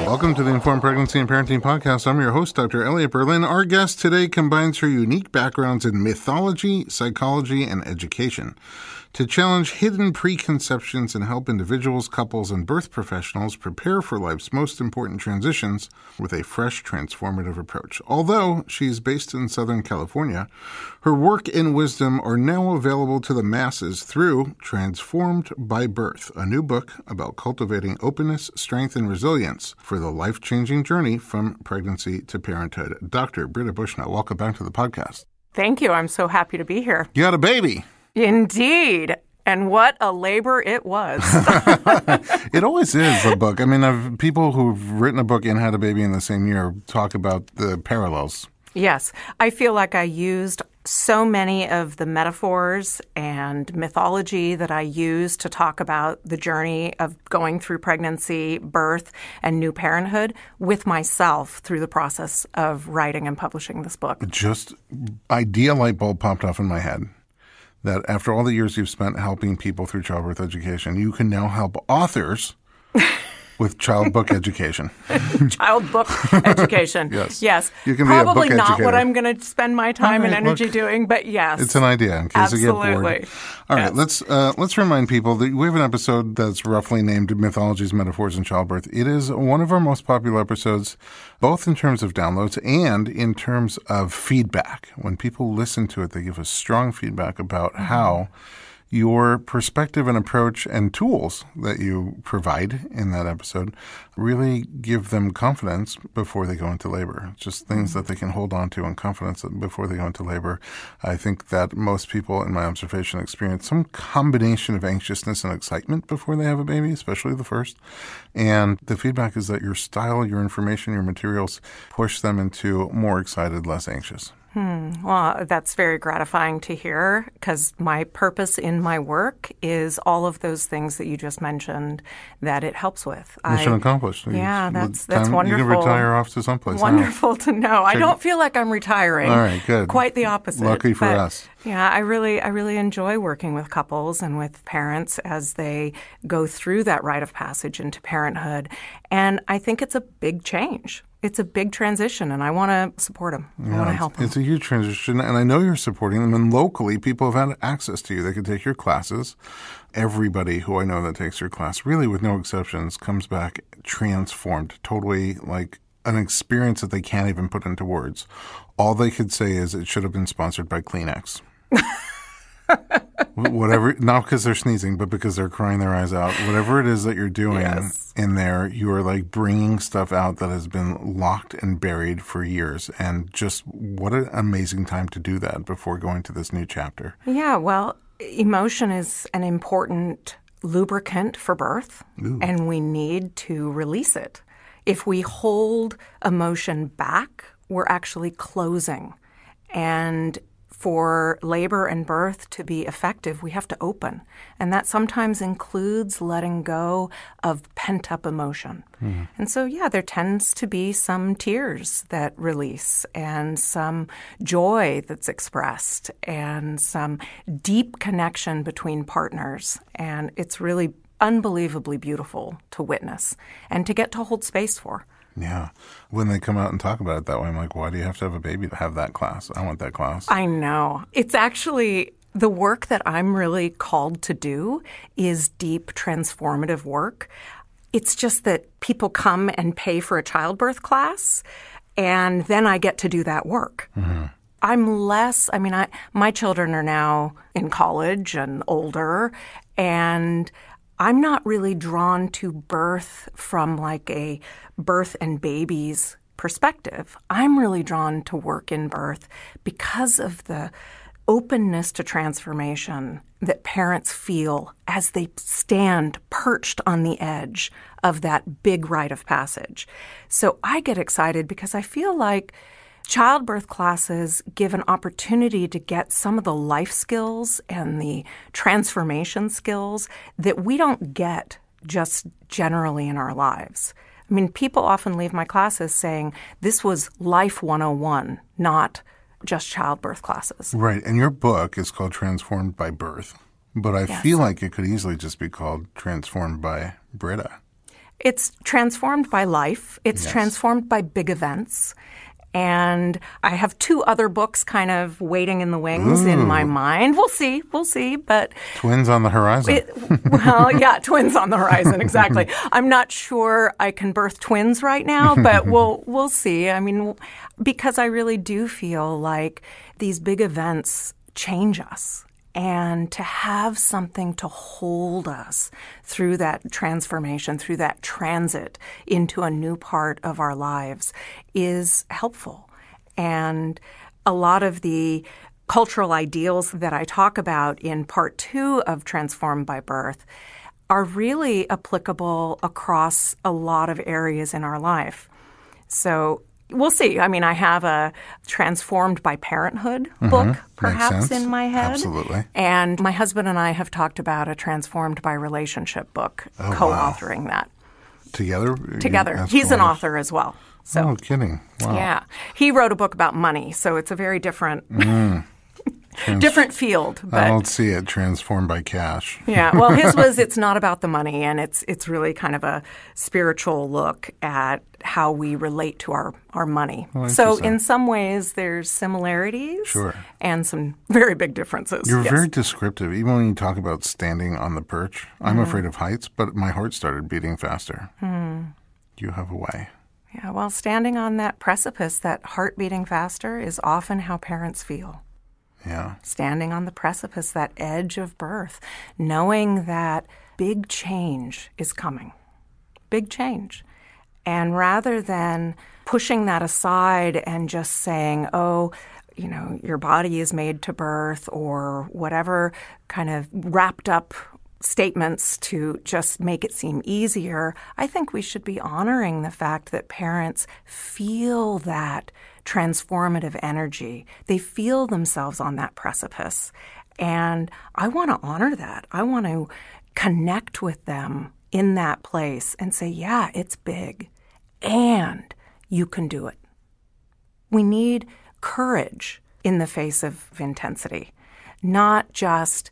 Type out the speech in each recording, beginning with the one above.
Welcome to the Informed Pregnancy and Parenting Podcast. I'm your host, Dr. Elliot Berlin. Our guest today combines her unique backgrounds in mythology, psychology, and education to challenge hidden preconceptions and help individuals, couples, and birth professionals prepare for life's most important transitions with a fresh, transformative approach. Although she's based in Southern California, her work and wisdom are now available to the masses through Transformed by Birth, a new book about cultivating openness, strength, and resilience for the life-changing journey from pregnancy to parenthood. Dr. Britta Bushnell, welcome back to the podcast. Thank you. I'm so happy to be here. You had a baby. Indeed. And what a labor it was. It always is a book. I mean, people who've written a book and had a baby in the same year talk about the parallels. Yes. I feel like I used so many of the metaphors and mythology that I use to talk about the journey of going through pregnancy, birth, and new parenthood with myself through the process of writing and publishing this book. Just idea light bulb popped off in my head. That after all the years you've spent helping people through childbirth education, you can now help authors with child book education. Child book education. Yes. You can probably be a book not educator. What I'm going to spend my time and energy doing, but yes. It's an idea in case you get bored. Absolutely. All right, let's remind people that we have an episode that's roughly named Mythologies, Metaphors, and Childbirth. It is one of our most popular episodes, both in terms of downloads and in terms of feedback. When people listen to it, they give us strong feedback about how your perspective and approach and tools that you provide in that episode really give them confidence before they go into labor. Just things that they can hold on to and confidence before they go into labor. I think that most people in my observation experience some combination of anxiousness and excitement before they have a baby, especially the first. And the feedback is that your style, your information, your materials push them into more excited, less anxious. Well, that's very gratifying to hear because my purpose in my work is all of those things that you just mentioned that it helps with. Mission accomplished. Yeah, that's wonderful. You can retire off to someplace. Wonderful to know. I don't feel like I'm retiring. All right, good. Quite the opposite. Lucky for us. Yeah, I really enjoy working with couples and with parents as they go through that rite of passage into parenthood. And I think it's a big change. It's a big transition, and I want to support them. I want to help them. It's a huge transition, and I know you're supporting them. And locally, people have had access to you. They can take your classes. Everybody who I know that takes your class, really with no exceptions, comes back transformed, totally like an experience that they can't even put into words. All they could say is it should have been sponsored by Kleenex. Whatever, not because they're sneezing, but because they're crying their eyes out. Whatever it is that you're doing in there, you are like bringing stuff out that has been locked and buried for years. And just what an amazing time to do that before going to this new chapter. Yeah, well, emotion is an important lubricant for birth, and we need to release it. If we hold emotion back, we're actually closing. And for labor and birth to be effective, we have to open. And that sometimes includes letting go of pent-up emotion. And so, there tends to be some tears that release and some joy that's expressed and some deep connection between partners. And it's really unbelievably beautiful to witness and to get to hold space for. Yeah. When they come out and talk about it that way, I'm like, why do you have to have a baby to have that class? I want that class. I know. It's actually the work that I'm really called to do is deep transformative work. It's just that people come and pay for a childbirth class, and then I get to do that work. I'm less, my children are now in college and older, and I'm not really drawn to birth from like a birth and babies perspective. I'm really drawn to work in birth because of the openness to transformation that parents feel as they stand perched on the edge of that big rite of passage. So I get excited because I feel like childbirth classes give an opportunity to get some of the life skills and the transformation skills that we don't get just generally in our lives. I mean, people often leave my classes saying this was Life 101, not just childbirth classes. Right. And your book is called Transformed by Birth, but I feel like it could easily just be called Transformed by Britta. It's transformed by life. It's transformed by big events. And I have 2 other books kind of waiting in the wings in my mind. We'll see, but... Twins on the horizon. Twins on the horizon, exactly. I'm not sure I can birth twins right now, but we'll see. I mean, because I really do feel like these big events change us. And to have something to hold us through that transformation, through that transit into a new part of our lives is helpful. And a lot of the cultural ideals that I talk about in part 2 of Transformed by Birth are really applicable across a lot of areas in our life. So we'll see. I mean, I have a Transformed by Parenthood book, perhaps, in my head. Absolutely. And my husband and I have talked about a Transformed by Relationship book, co-authoring that. Together? Together. He's an author as well. So, oh, kidding. Wow. Yeah. He wrote a book about money, so it's a very different... different field. But, I don't see it transformed by cash. Yeah. Well, his was, it's not about the money, and it's really kind of a spiritual look at how we relate to our money. Oh, so in some ways, there's similarities and some very big differences. You're very descriptive. Even when you talk about standing on the perch, I'm afraid of heights, but my heart started beating faster. You have a way. Yeah. Well, standing on that precipice, that heart beating faster, is often how parents feel. Yeah. Standing on the precipice, that edge of birth, knowing that big change is coming. Big change. And rather than pushing that aside and just saying, oh, you know, your body is made to birth, or whatever kind of wrapped up statements to just make it seem easier, I think we should be honoring the fact that parents feel that transformative energy. They feel themselves on that precipice. And I want to honor that. I want to connect with them in that place and say, yeah, it's big, and you can do it. We need courage in the face of intensity, not just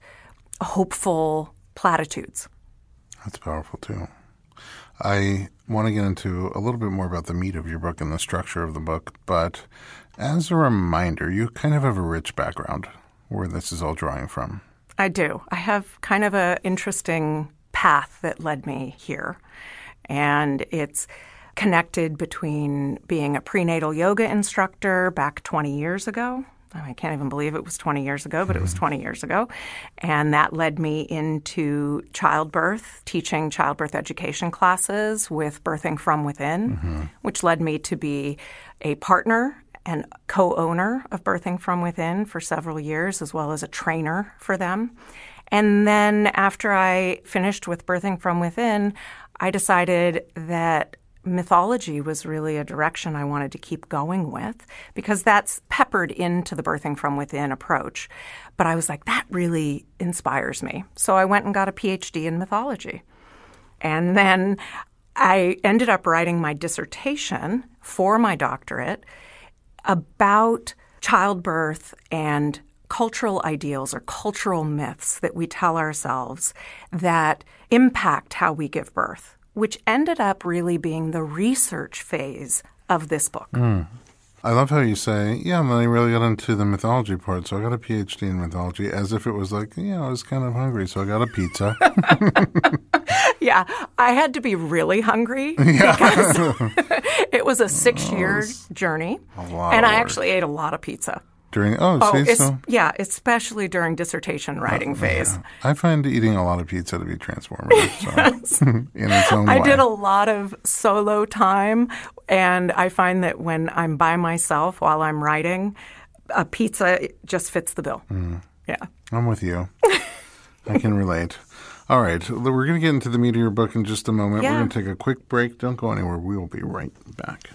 hopeful platitudes. That's powerful, too. I want to get into a little bit more about the meat of your book and the structure of the book, but as a reminder, you kind of have a rich background where this is all drawing from. I do. I have kind of an interesting path that led me here, and it's connected between being a prenatal yoga instructor back 20 years ago. I can't even believe it was 20 years ago, but it was 20 years ago. And that led me into childbirth, teaching childbirth education classes with Birthing from Within, which led me to be a partner and co-owner of Birthing from Within for several years, as well as a trainer for them. And then after I finished with Birthing from Within, I decided that mythology was really a direction I wanted to keep going with, because that's peppered into the Birthing from Within approach. But I was like, that really inspires me. So I went and got a PhD in mythology. And then I ended up writing my dissertation for my doctorate about childbirth and cultural ideals or cultural myths that we tell ourselves that impact how we give birth, which ended up really being the research phase of this book. I love how you say, yeah, and then I really got into the mythology part, so I got a PhD in mythology, as if it was like, yeah, I was kind of hungry, so I got a pizza. Yeah, I had to be really hungry because it was a 6-year journey, and I actually ate a lot of pizza. Yeah, especially during dissertation writing phase. Yeah. I find eating a lot of pizza to be transformative. So in its own way. I did a lot of solo time, and I find that when I'm by myself while I'm writing, a pizza just fits the bill. Yeah. I'm with you. I can relate. All right. We're going to get into the meat of your book in just a moment. Yeah. We're going to take a quick break. Don't go anywhere. We will be right back.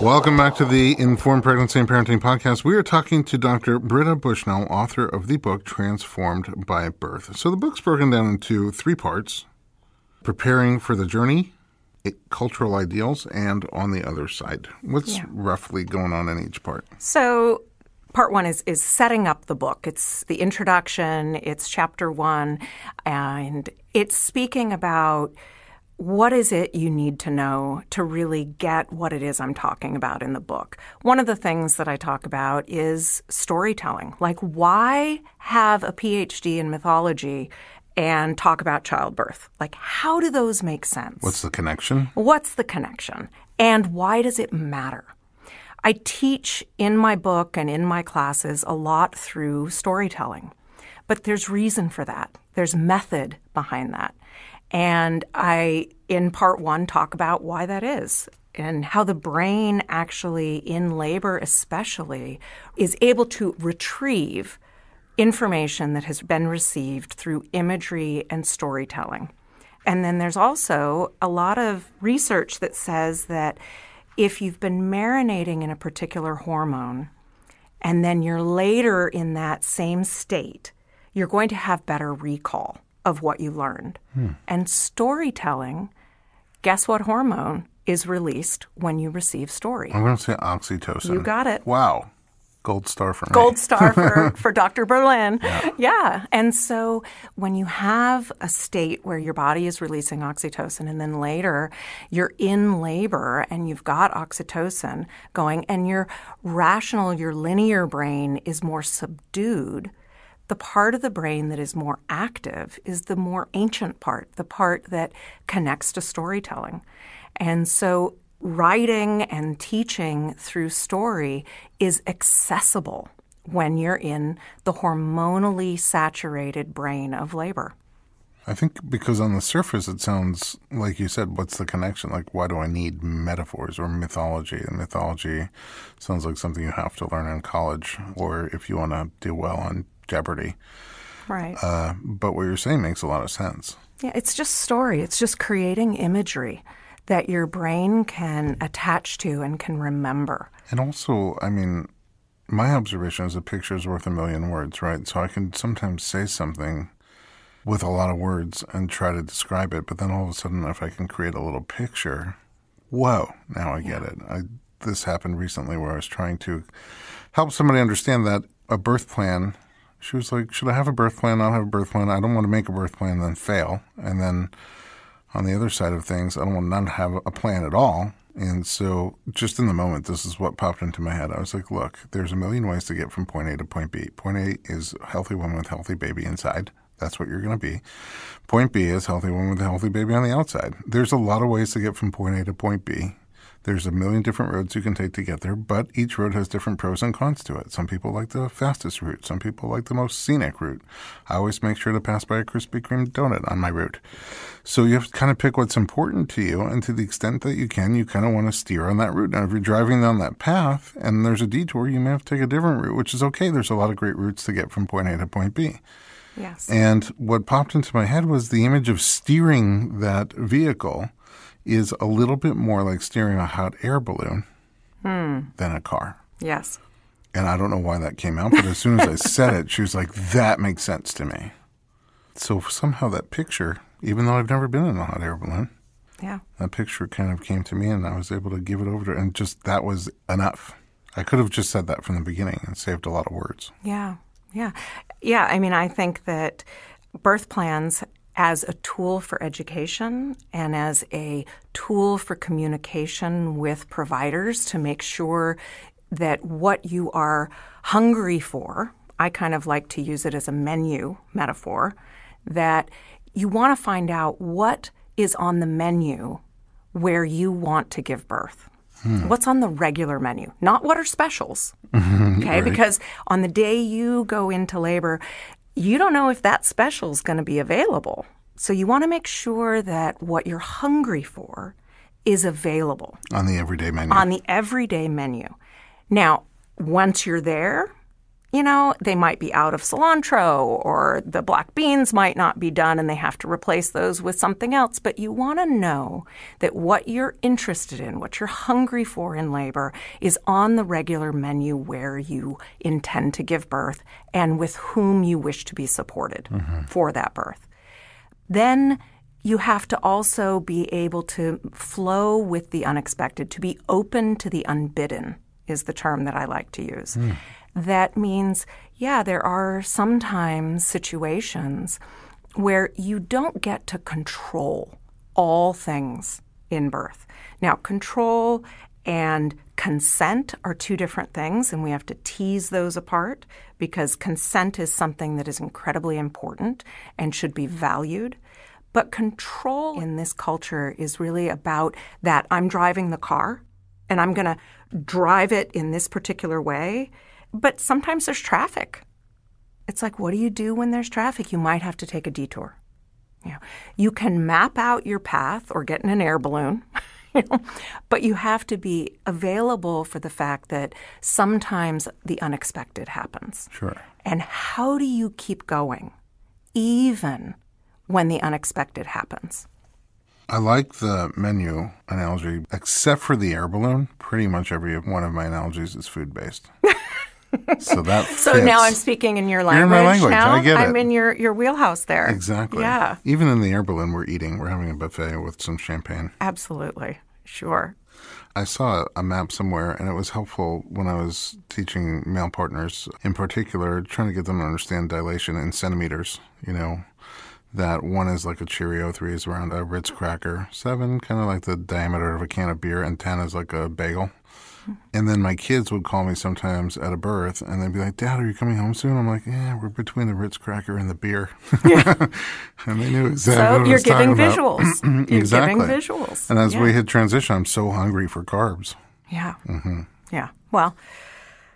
Welcome back to the Informed Pregnancy and Parenting Podcast. We are talking to Dr. Britta Bushnell, author of the book Transformed by Birth. So the book's broken down into 3 parts: preparing for the journey, cultural ideals and on the other side. What's roughly going on in each part? So part one is setting up the book. It's the introduction, it's chapter 1, and it's speaking about what is it you need to know to really get what it is I'm talking about in the book. One of the things that I talk about is storytelling. Like, why have a PhD in mythology and talk about childbirth? Like, how do those make sense? What's the connection? What's the connection? And why does it matter? I teach in my book and in my classes a lot through storytelling. But there's reason for that. There's method behind that. And I, in part 1, talk about why that is and how the brain actually, in labor especially, is able to retrieve information that has been received through imagery and storytelling. And then there's also a lot of research that says that if you've been marinating in a particular hormone and then you're later in that same state, you're going to have better recall of what you learned. And storytelling, guess what hormone is released when you receive story? I'm going to say oxytocin. You got it. Wow. Gold star for me. Gold star for Dr. Berlin. Yeah. And so when you have a state where your body is releasing oxytocin and then later you're in labor and you've got oxytocin going and your rational, your linear brain is more subdued, the part of the brain that is more active is the more ancient part, the part that connects to storytelling. And so writing and teaching through story is accessible when you're in the hormonally saturated brain of labor. I think because on the surface it sounds like you said, what's the connection? Like, why do I need metaphors or mythology? And mythology sounds like something you have to learn in college or if you want to do well on Jeopardy. Right. But what you're saying makes a lot of sense. Yeah, it's just story. It's just creating imagery that your brain can attach to and can remember. And also, I mean, my observation is a picture is worth a million words, right? So I can sometimes say something with a lot of words and try to describe it, but then all of a sudden, if I can create a little picture, whoa, now I get it. This happened recently where I was trying to help somebody understand that a birth plan. She was like, should I have a birth plan? Not have a birth plan. I don't want to make a birth plan and then fail. And then on the other side of things, I don't want not to have a plan at all. And so just in the moment, this is what popped into my head. I was like, look, there's a million ways to get from point A to point B. Point A is a healthy woman with a healthy baby inside. That's what you're going to be. Point B is healthy woman with a healthy baby on the outside. There's a lot of ways to get from point A to point B. There's a million different roads you can take to get there, but each road has different pros and cons to it. Some people like the fastest route. Some people like the most scenic route. I always make sure to pass by a Krispy Kreme donut on my route. So you have to kind of pick what's important to you, and to the extent that you can, you kind of want to steer on that route. Now, if you're driving down that path and there's a detour, you may have to take a different route, which is okay. There's a lot of great routes to get from point A to point B. Yes. And what popped into my head was the image of steering that vehicle is a little bit more like steering a hot air balloon than a car. Yes. And I don't know why that came out, but as soon as I said it, she was like, that makes sense to me. So somehow that picture, even though I've never been in a hot air balloon, that picture kind of came to me and I was able to give it over to her. And just that was enough. I could have just said that from the beginning and saved a lot of words. Yeah. I mean, I think that birth plans as a tool for education and as a tool for communication with providers to make sure that what you are hungry for, I kind of like to use it as a menu metaphor, that you want to find out what is on the menu where you want to give birth. What's on the regular menu, not what are specials, okay? Right. Because on the day you go into labor, you don't know if that special is going to be available. So you want to make sure that what you're hungry for is available. On the everyday menu. On the everyday menu. Now, once you're there, you know, they might be out of cilantro or the black beans might not be done and they have to replace those with something else. But you want to know that what you're interested in, what you're hungry for in labor is on the regular menu where you intend to give birth and with whom you wish to be supported for that birth. Then you have to also be able to flow with the unexpected, to be open to the unbidden is the term that I like to use. That means, there are sometimes situations where you don't get to control all things in birth. Now, control and consent are two different things, and we have to tease those apart because consent is something that is incredibly important and should be valued. But control in this culture is really about that I'm driving the car and I'm going to drive it in this particular way. But sometimes there's traffic. It's like, what do you do when there's traffic? You might have to take a detour. You can map out your path or get in an air balloon, but you have to be available for the fact that sometimes the unexpected happens. Sure. And how do you keep going even when the unexpected happens? I like the menu analogy, except for the air balloon. Pretty much every one of my analogies is food-based. So that fits. So now I'm speaking in your language. You're in my language. Now I get it. I'm in your wheelhouse there. Exactly. Yeah. Even in the air balloon, we're eating. We're having a buffet with some champagne. Absolutely. Sure. I saw a map somewhere, and it was helpful when I was teaching male partners, in particular, trying to get them to understand dilation in centimeters, that 1 is like a Cheerio, 3 is around a Ritz cracker, 7 kind of like the diameter of a can of beer, and 10 is like a bagel. And then my kids would call me sometimes at a birth, and they'd be like, Dad, are you coming home soon? I'm like, yeah, we're between the Ritz cracker and the beer. Yeah. And they knew exactly what I you're was giving talking visuals. about. You're Exactly. giving visuals. And as we hit transition, I'm so hungry for carbs. Yeah. Mm-hmm. Yeah. Well,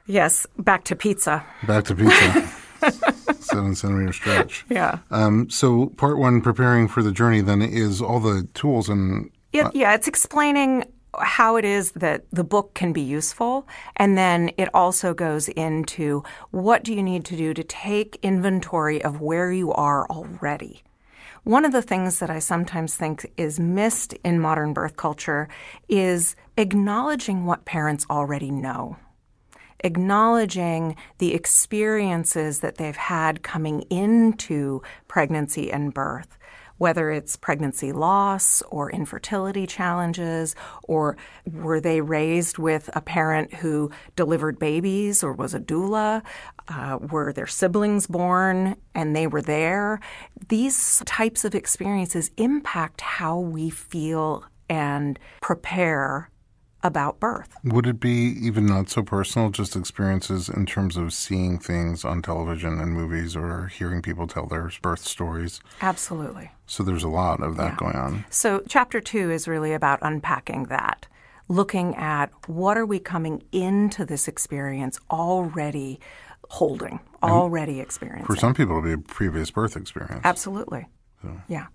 yes, back to pizza. Back to pizza. 7-centimeter stretch. Yeah. So part 1, preparing for the journey, then, is all the tools and... It's explaining how it is that the book can be useful. And then it also goes into what do you need to do to take inventory of where you are already. One of the things that I sometimes think is missed in modern birth culture is acknowledging what parents already know. Acknowledging the experiences that they've had coming into pregnancy and birth, whether it's pregnancy loss or infertility challenges, or were they raised with a parent who delivered babies or was a doula, were their siblings born and they were there. These types of experiences impact how we feel and prepare about birth. Would it be even not so personal, just experiences in terms of seeing things on television and movies or hearing people tell their birth stories? Absolutely. So there's a lot of that going on. So chapter 2 is really about unpacking that, looking at what are we coming into this experience already holding, already experiencing. For some people, it'll be a previous birth experience. Absolutely. Yeah,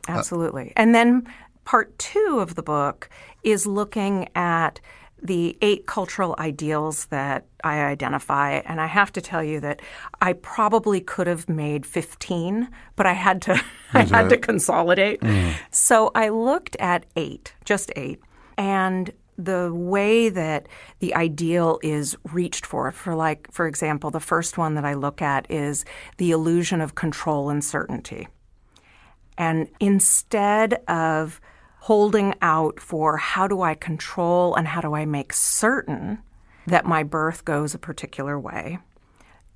absolutely. And then part 2 of the book is looking at the 8 cultural ideals that I identify. And I have to tell you that I probably could have made 15, but I had to consolidate. So I looked at 8, just 8, and the way that the ideal is reached for example, the first one that I look at is the illusion of control and certainty. And instead of holding out for how do I control and how do I make certain that my birth goes a particular way,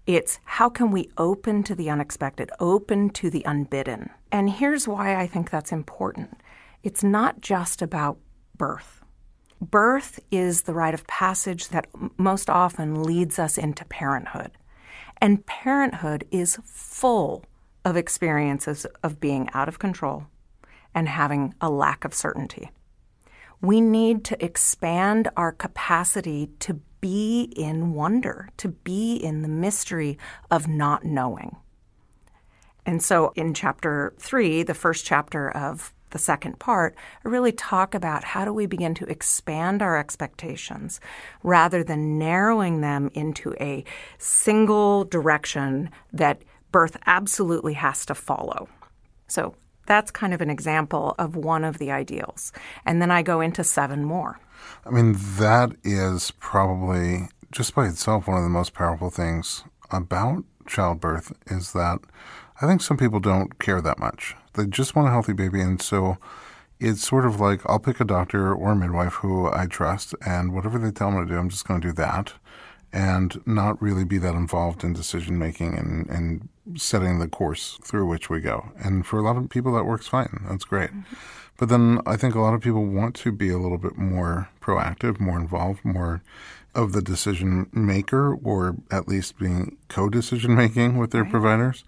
it's how can we open to the unexpected, open to the unbidden. And here's why I think that's important. It's not just about birth. Birth is the rite of passage that most often leads us into parenthood. And parenthood is full of experiences of being out of control and having a lack of certainty. We need to expand our capacity to be in wonder, to be in the mystery of not knowing. And so in chapter 3, the first chapter of the second part, I really talk about how do we begin to expand our expectations rather than narrowing them into a single direction that birth absolutely has to follow. So that's kind of an example of one of the ideals. And then I go into 7 more. I mean, that is probably just by itself one of the most powerful things about childbirth is that I think some people don't care that much. They just want a healthy baby, and so it's sort of like I'll pick a doctor or a midwife who I trust, and whatever they tell me to do, I'm just going to do that and not really be that involved in decision-making and setting the course through which we go. And for a lot of people, that works fine. That's great. Mm-hmm. But then I think a lot of people want to be a little bit more proactive, more involved, more of the decision maker, or at least being co-decision making with their providers.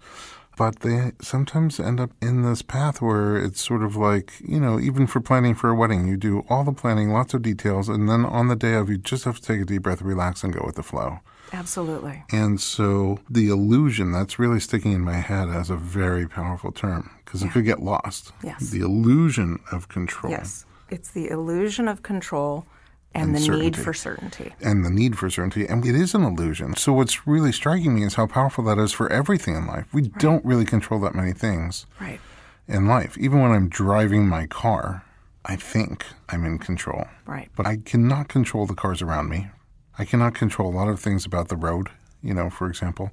But they sometimes end up in this path where it's sort of like, even for planning for a wedding, you do all the planning, lots of details, and then on the day of, you just have to take a deep breath, relax, and go with the flow. Absolutely. And so the illusion, that's really sticking in my head as a very powerful term, because it could get lost. Yes. The illusion of control. Yes. It's the illusion of control and the need for certainty. And the need for certainty. And it is an illusion. So what's really striking me is how powerful that is for everything in life. We don't really control that many things in life. Even when I'm driving my car, I think I'm in control. Right. But I cannot control the cars around me. I cannot control a lot of things about the road, for example.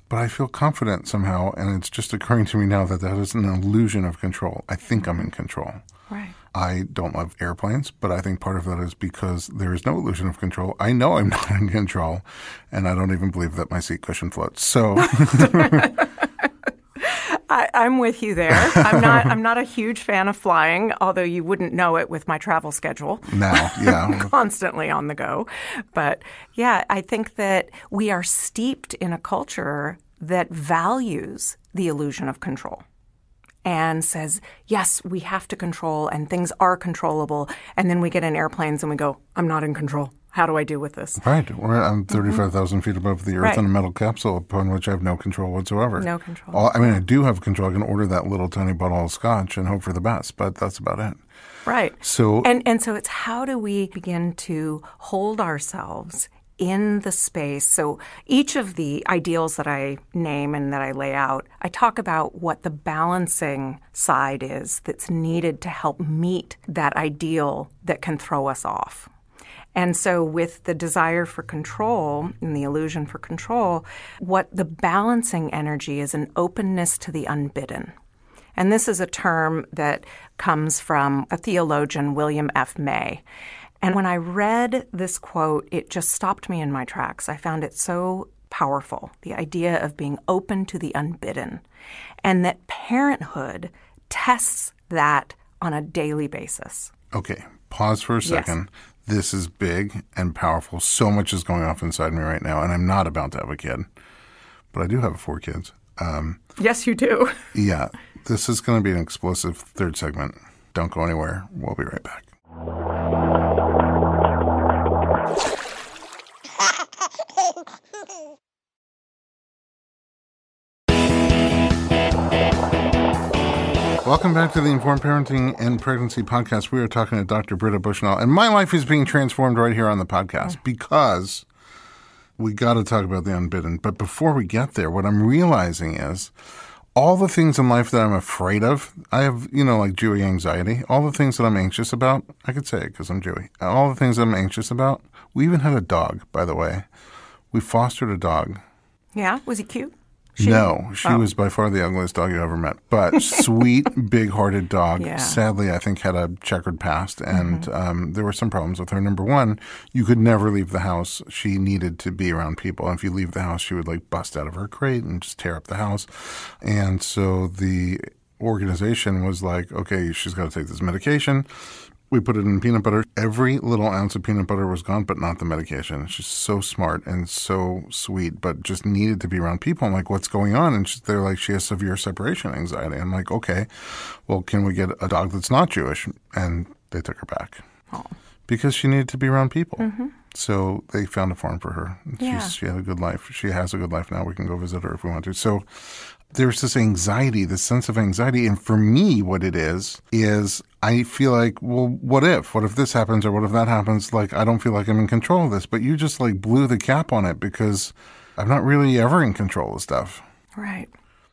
But I feel confident somehow, and it's just occurring to me now that is an illusion of control. I think I'm in control. Right. I don't love airplanes, but I think part of that is because there is no illusion of control. I know I'm not in control, and I don't even believe that my seat cushion floats. So I'm with you there. I'm not a huge fan of flying, although you wouldn't know it with my travel schedule. Now, yeah. Constantly on the go. But yeah, I think that we are steeped in a culture that values the illusion of control and says, yes, we have to control and things are controllable. And then we get in airplanes and we go, I'm not in control. How do I deal with this? Right. I'm 35,000 feet above the earth in a metal capsule upon which I have no control whatsoever. No control. I do have control. I can order that little tiny bottle of scotch and hope for the best, but that's about it. Right. So, and so it's how do we begin to hold ourselves in the space. So each of the ideals that I name and that I lay out, I talk about what the balancing side is that's needed to help meet that ideal that can throw us off. And so with the desire for control and the illusion for control, what the balancing energy is an openness to the unbidden. And this is a term that comes from a theologian, William F. May. And when I read this quote, it just stopped me in my tracks. I found it so powerful, the idea of being open to the unbidden, and that parenthood tests that on a daily basis. Okay, pause for a second. Yes. This is big and powerful. So much is going off inside me right now, and I'm not about to have a kid. But I do have 4 kids. Yes, you do. Yeah, this is going to be an explosive third segment. Don't go anywhere. We'll be right back. Welcome back to the Informed Parenting and Pregnancy Podcast. We are talking to Dr. Britta Bushnell, and my life is being transformed right here on the podcast because we got to talk about the unbidden. But before we get there, what I'm realizing is all the things in life that I'm afraid of, I have, like Jewy anxiety, all the things that I'm anxious about, I could say it because I'm Jewy, all the things I'm anxious about, we even had a dog, by the way. We fostered a dog. Yeah? Was he cute? No, she was by far the ugliest dog you ever met. But sweet, big-hearted dog. Yeah. Sadly, I think had a checkered past, and there were some problems with her. Number one, you could never leave the house. She needed to be around people. And if you leave the house, she would bust out of her crate and just tear up the house. And so the organization was like, okay, she's got to take this medication. We put it in peanut butter. Every little ounce of peanut butter was gone, but not the medication. She's so smart and so sweet, but just needed to be around people. I'm like, what's going on? And they're like, she has severe separation anxiety. I'm like, okay, well, can we get a dog that's not Jewish? And they took her back because she needed to be around people. Mm-hmm. So they found a farm for her. Yeah. She had a good life. She has a good life now. We can go visit her if we want to. So there's this anxiety, this sense of anxiety. And for me, what it is I feel like, well, what if this happens or what if that happens? I don't feel like I'm in control of this. But you just blew the cap on it because I'm not really ever in control of stuff. Right.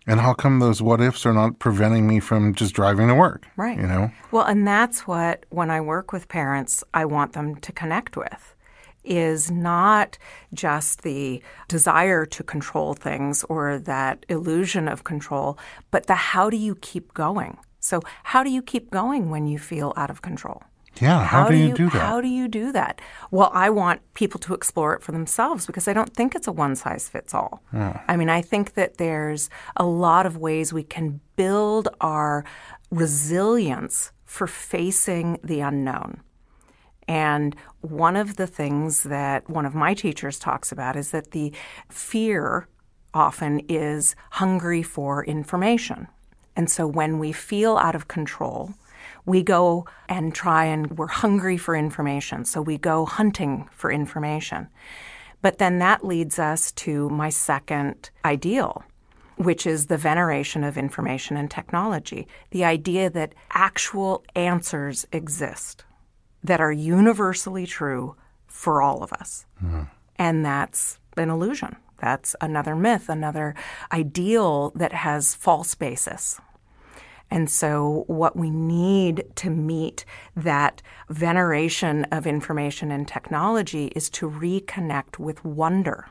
And how come those what ifs are not preventing me from just driving to work? Right. Well, and that's what, when I work with parents, I want them to connect with, is not just the desire to control things or that illusion of control, but the how do you keep going? So how do you keep going when you feel out of control? Yeah, how do you do that? How do you do that? Well, I want people to explore it for themselves because I don't think it's a one-size-fits-all. Yeah. I mean, I think that there's a lot of ways we can build our resilience for facing the unknown. And one of the things that one of my teachers talks about is that the fear often is hungry for information. And so when we feel out of control, we go and we're hungry for information, so we go hunting for information. But then that leads us to my second ideal, which is the veneration of information and technology, the idea that actual answers exist that are universally true for all of us. Mm. And that's an illusion. That's another myth, another ideal that has false basis. And so what we need to meet that veneration of information and technology is to reconnect with wonder.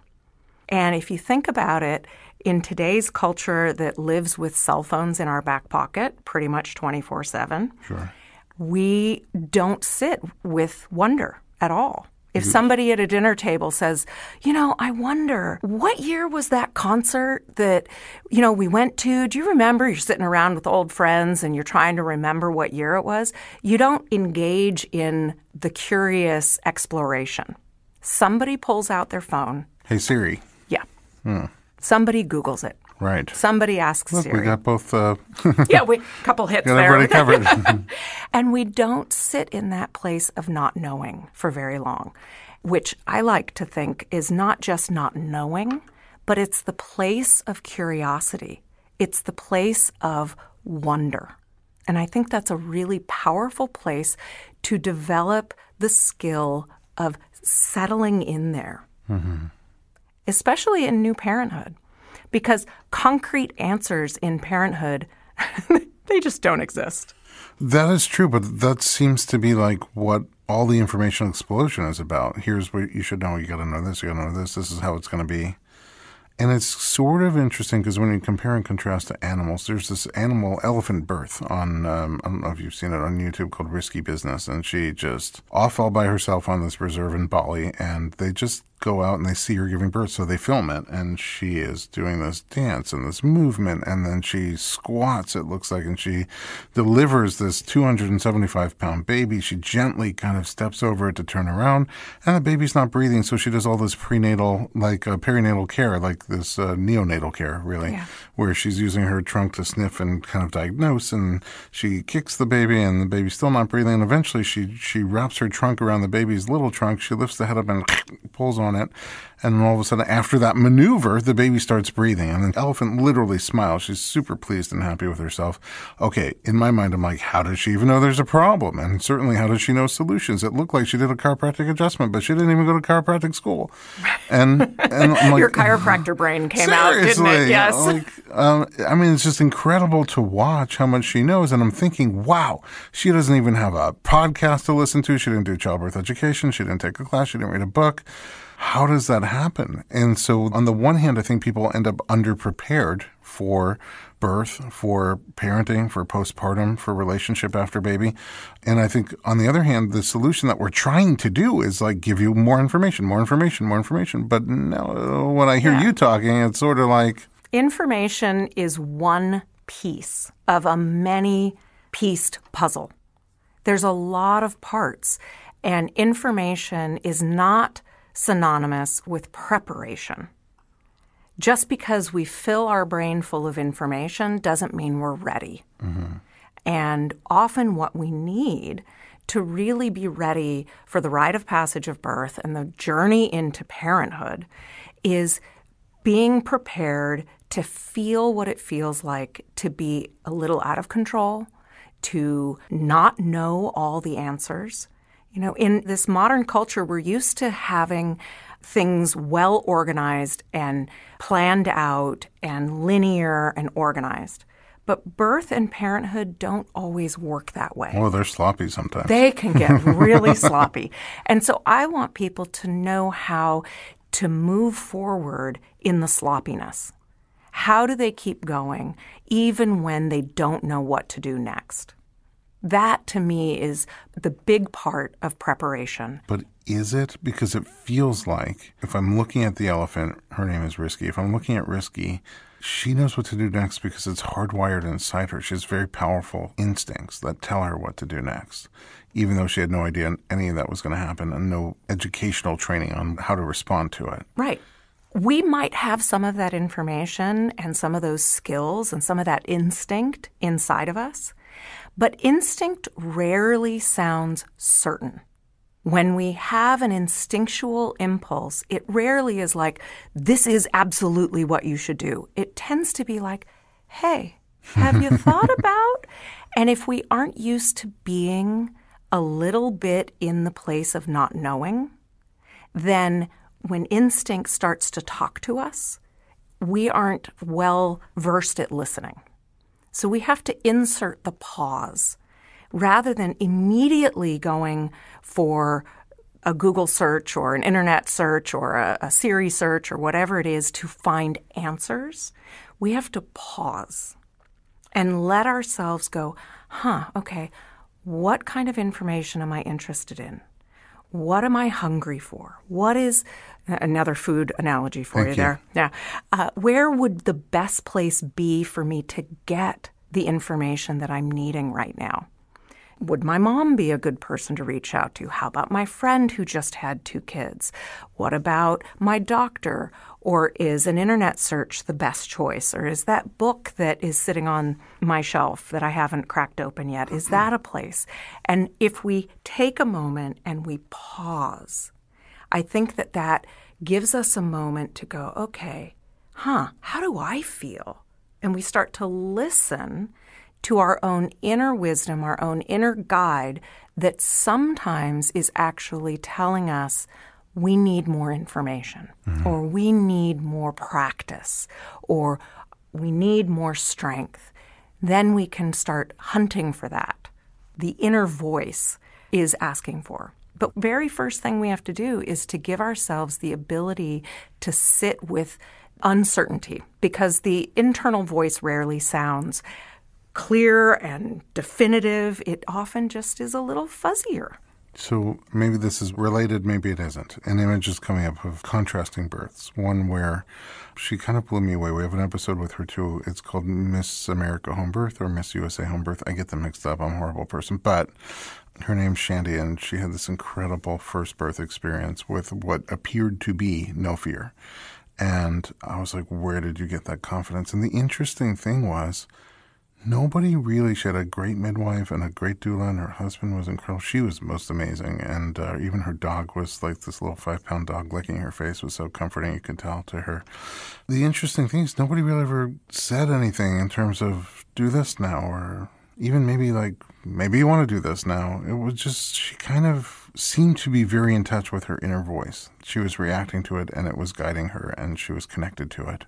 And if you think about it, in today's culture that lives with cell phones in our back pocket pretty much 24/7, sure, we don't sit with wonder at all. If somebody at a dinner table says, I wonder, what year was that concert that, we went to? Do you remember? You're sitting around with old friends and you're trying to remember what year it was. You don't engage in the curious exploration. Somebody pulls out their phone. Hey, Siri. Yeah. Somebody Googles it. Right. Somebody asks Look, Siri. we got both. Yeah, couple hits got there. Got everybody covered. And we don't sit in that place of not knowing for very long, which I like to think is not just not knowing, but it's the place of curiosity. It's the place of wonder. And I think that's a really powerful place to develop the skill of settling in there, especially in new parenthood. Because concrete answers in parenthood, they just don't exist. That is true, but that seems to be like what all the information explosion is about. Here's what you should know. You got to know this. You got to know this. This is how it's going to be. And it's sort of interesting because when you compare and contrast to animals, there's this elephant birth on, I don't know if you've seen it on YouTube, called Risky Business. And she just off all by herself on this reserve in Bali. And they just go out and they see her giving birth. So they film it. And she is doing this dance and this movement. And then she squats, it looks like, and she delivers this 275-pound baby. She gently kind of steps over it to turn around. And the baby's not breathing. So she does all this perinatal care, like this neonatal care, really, where she's using her trunk to sniff and kind of diagnose. And she kicks the baby and the baby's still not breathing. And eventually she wraps her trunk around the baby's little trunk. She lifts the head up and pulls on it. And then all of a sudden, after that maneuver, the baby starts breathing. And the elephant literally smiles. She's super pleased and happy with herself. Okay, in my mind, I'm like, how does she even know there's a problem? And certainly, how does she know solutions? It looked like she did a chiropractic adjustment, but she didn't even go to chiropractic school. And I'm like, your chiropractor brain came out, didn't it? Yes. It's just incredible to watch how much she knows. And I'm thinking, wow, she doesn't even have a podcast to listen to. She didn't do childbirth education. She didn't take a class. She didn't read a book. How does that happen? And so on the one hand, I think people end up underprepared for birth, for parenting, for postpartum, for relationship after baby. And I think on the other hand, the solution that we're trying to do is like give you more information. But no, when I hear you talking, it's sort of like... Information is one piece of a many-pieced puzzle. There's a lot of parts, and information is not synonymous with preparation. Just because we fill our brain full of information doesn't mean we're ready. Mm-hmm. And often what we need to really be ready for the rite of passage of birth and the journey into parenthood is being prepared to feel what it feels like to be a little out of control, to not know all the answers. In this modern culture, we're used to having things well organized and planned out and linear and organized. But birth and parenthood don't always work that way. Oh, they're sloppy sometimes. They can get really sloppy. And so I want people to know how to move forward in the sloppiness. How do they keep going even when they don't know what to do next? That, to me, is the big part of preparation. But is it? Because it feels like if I'm looking at the elephant, her name is Risky. If I'm looking at Risky, she knows what to do next because it's hardwired inside her. She has very powerful instincts that tell her what to do next, even though she had no idea any of that was going to happen and no educational training on how to respond to it. Right. We might have some of that information and some of those skills and some of that instinct inside of us, but instinct rarely sounds certain. When we have an instinctual impulse, it rarely is like, this is absolutely what you should do. It tends to be like, hey, have you thought about? And if we aren't used to being a little bit in the place of not knowing, then when instinct starts to talk to us, we aren't well versed at listening. So we have to insert the pause rather than immediately going for a Google search or an internet search or a Siri search or whatever it is to find answers. We have to pause and let ourselves go, okay, what kind of information am I interested in? What am I hungry for? What is another food analogy for you there? Yeah. Where would the best place be for me to get the information that I'm needing right now? Would my mom be a good person to reach out to? How about my friend who just had 2 kids? What about my doctor? Or is an internet search the best choice? Or is that book that is sitting on my shelf that I haven't cracked open yet, is that a place? And if we take a moment and we pause, I think that gives us a moment to go, okay, how do I feel? And we start to listen to our own inner wisdom, our own inner guide that sometimes is actually telling us we need more information, or we need more practice, or we need more strength. Then we can start hunting for that. The inner voice is asking for. But very first thing we have to do is to give ourselves the ability to sit with uncertainty, because the internal voice rarely sounds clear and definitive. It often just is a little fuzzier. So maybe this is related, maybe it isn't. An image is coming up of contrasting births, one where she kind of blew me away. We have an episode with her too. It's called Miss America Home Birth or Miss USA Home Birth. I get them mixed up. I'm a horrible person. But her name's Shandy, and she had this incredible first birth experience with what appeared to be no fear. And I was like, where did you get that confidence? And the interesting thing was, nobody really, she had a great midwife and a great doula, and her husband was incredible. She was most amazing. And even her dog was like this little 5-pound dog licking her face was so comforting, you could tell to her. The interesting thing is nobody really ever said anything in terms of do this now, or even maybe like, maybe you want to do this now. It was just, she kind of seemed to be very in touch with her inner voice. She was reacting to it and it was guiding her and she was connected to it.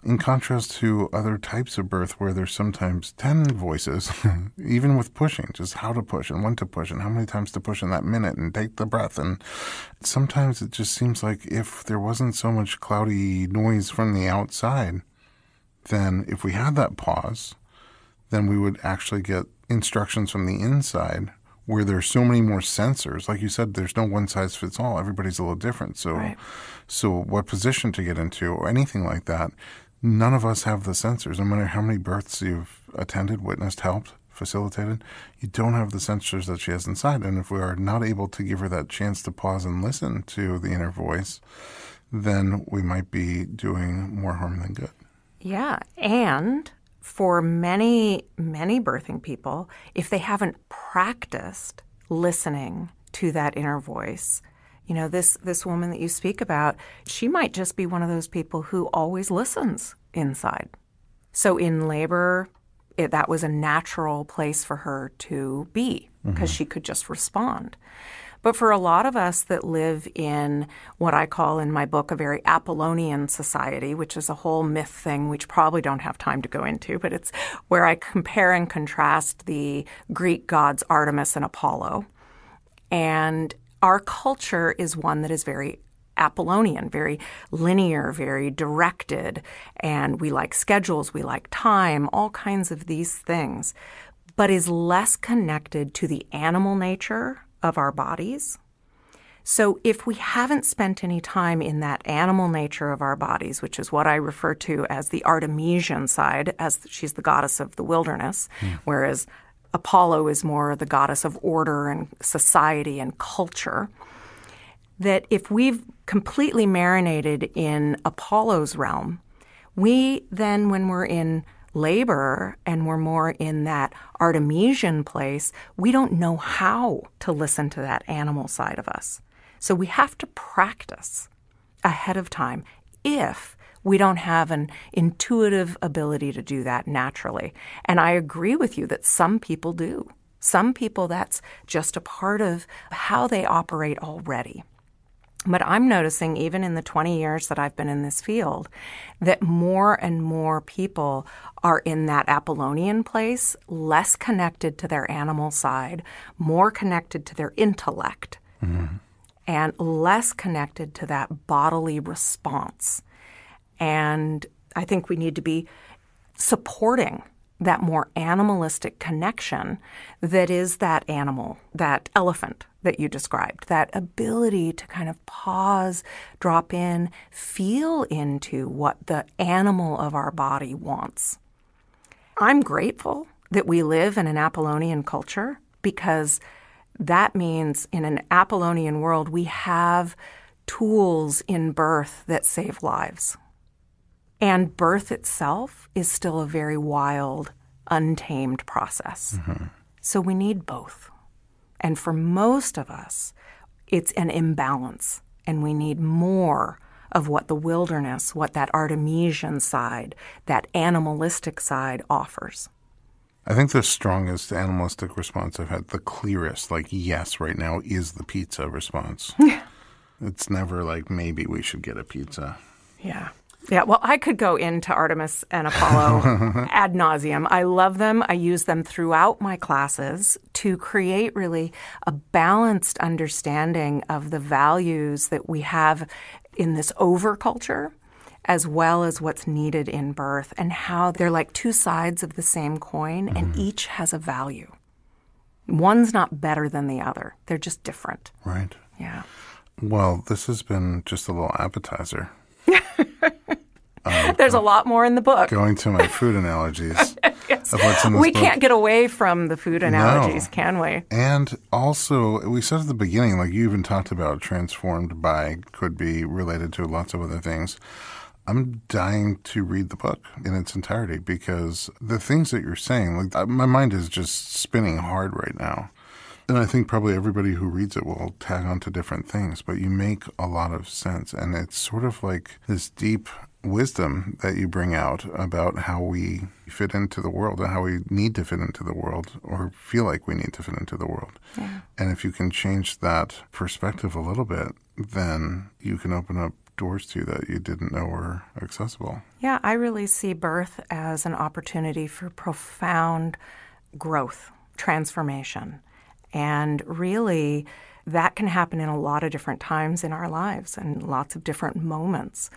In contrast to other types of birth where there's sometimes 10 voices, even with pushing, just how to push and when to push and how many times to push in that minute and take the breath. And sometimes it just seems like if there wasn't so much cloudy noise from the outside, then if we had that pause, then we would actually get instructions from the inside where there's so many more sensors. Like you said, there's no one size fits all. Everybody's a little different. So, right. So what position to get into or anything like that, none of us have the sensors. No matter how many births you've attended, witnessed, helped, facilitated, you don't have the sensors that she has inside. And if we are not able to give her that chance to pause and listen to the inner voice, then we might be doing more harm than good. Yeah. And for many, many birthing people, if they haven't practiced listening to that inner voice, you know, this woman that you speak about, she might just be one of those people who always listens inside. So in labor, that was a natural place for her to be because she could just respond. But for a lot of us that live in what I call in my book a very Apollonian society, which is a whole myth thing which probably don't have time to go into, but it's where I compare and contrast the Greek gods Artemis and Apollo. And our culture is one that is very Apollonian, very linear, very directed, and we like schedules, we like time, all kinds of these things, but is less connected to the animal nature of our bodies. So if we haven't spent any time in that animal nature of our bodies, which is what I refer to as the Artemisian side, as she's the goddess of the wilderness, whereas Apollo is more the goddess of order and society and culture, that if we've completely marinated in Apollo's realm, we then, when we're in labor and we're more in that Artemisian place, we don't know how to listen to that animal side of us. So we have to practice ahead of time if we don't have an intuitive ability to do that naturally. And I agree with you that some people do. Some people, that's just a part of how they operate already. But I'm noticing, even in the 20 years that I've been in this field, that more and more people are in that Apollonian place, less connected to their animal side, more connected to their intellect, and less connected to that bodily response. And I think we need to be supporting that more animalistic connection that is that animal, that elephant that you described, that ability to kind of pause, drop in, feel into what the animal of our body wants. I'm grateful that we live in an Apollonian culture, because that means in an Apollonian world we have tools in birth that save lives. And birth itself is still a very wild, untamed process. So we need both. And for most of us, it's an imbalance, and we need more of what the wilderness, what that Artemisian side, that animalistic side offers. I think the strongest animalistic response I've had, the clearest, like yes right now, is the pizza response. It's never like maybe we should get a pizza. Yeah. Yeah, well, I could go into Artemis and Apollo ad nauseum. I love them. I use them throughout my classes to create really a balanced understanding of the values that we have in this overculture, as well as what's needed in birth, and how they're like two sides of the same coin, and each has a value. One's not better than the other. They're just different. Right. Yeah. Well, this has been just a little appetizer. There's a lot more in the book. Going to my food analogies. Yes. Of what's in this we book. can't get away from the food analogies, can we? And also, we said at the beginning, like you even talked about transformed by could be related to lots of other things. I'm dying to read the book in its entirety, because the things that you're saying, like my mind is just spinning hard right now. And I think probably everybody who reads it will tag on to different things, but you make a lot of sense. And it's sort of like this deep wisdom that you bring out about how we fit into the world and how we need to fit into the world, or feel like we need to fit into the world. Yeah. And if you can change that perspective a little bit, then you can open up doors to that you didn't know were accessible. Yeah, I really see birth as an opportunity for profound growth, transformation. And really, that can happen in a lot of different times in our lives and lots of different moments.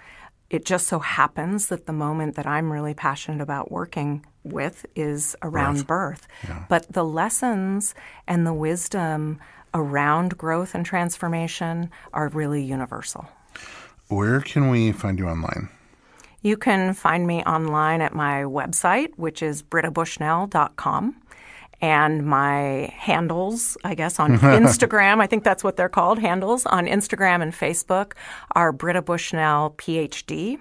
It just so happens that the moment that I'm really passionate about working with is around birth. Yeah. But the lessons and the wisdom around growth and transformation are really universal. Where can we find you online? You can find me online at my website, which is brittabushnell.com. And my handles, I guess, on Instagram, I think that's what they're called, handles, on Instagram and Facebook are Britta Bushnell, PhD.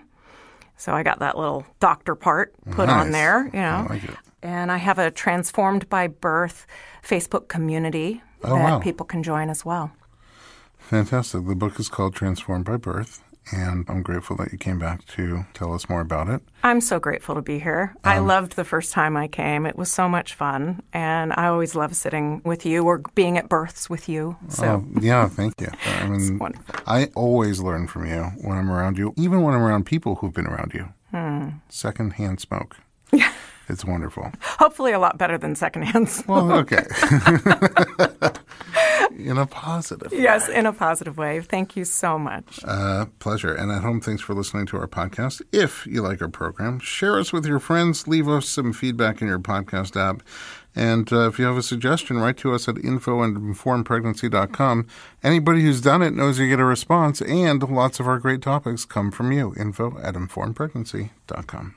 So I got that little doctor part put on there, you know. I like it. And I have a Transformed by Birth Facebook community that people can join as well. Fantastic. The book is called Transformed by Birth, And I'm grateful that you came back to tell us more about it. I'm so grateful to be here. I loved the first time I came. It was so much fun. And I always love sitting with you or being at births with you. So yeah, thank you. I mean, it's wonderful. I always learn from you when I'm around you, even when I'm around people who've been around you. Secondhand smoke. Yeah. It's wonderful. Hopefully a lot better than secondhand smoke. Well, okay. In a positive way. Yes, in a positive way. Thank you so much. Pleasure. And at home, thanks for listening to our podcast. If you like our program, share us with your friends. Leave us some feedback in your podcast app. And if you have a suggestion, write to us at info@informedpregnancy.com. Anybody who's done it knows you get a response, and lots of our great topics come from you. info@informedpregnancy.com.